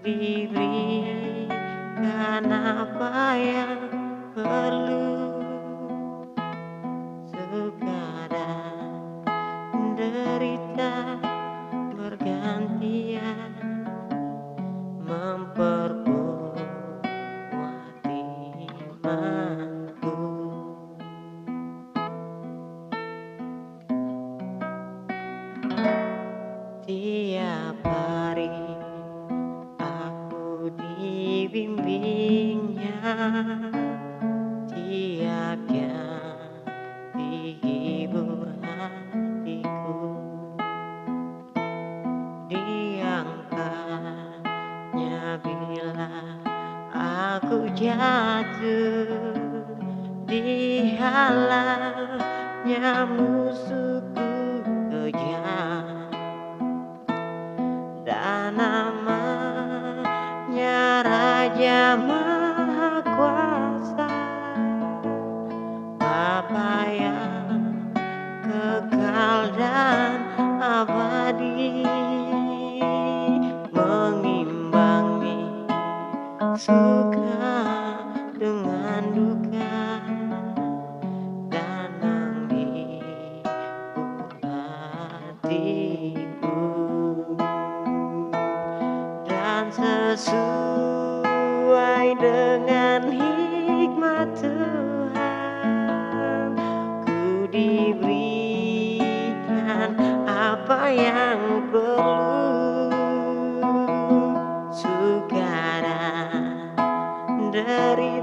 diberikan apa yang perlu, suka dan derita bergantian memperkuat imanku. Tiap hari aku dibimbingnya, tiapnya dihibur hatiku, diangkatnya bila aku jatuh, dihalangnya musuhku kejam, dan namanya Raja Maha Kuasa, Bapa yang kekal dan abadi, mengimbangi suka dengan duka, danang di hatiku. Dan sesuai dengan hikmat Tuhan, ku diberikan apa yang perlu, suka dan derita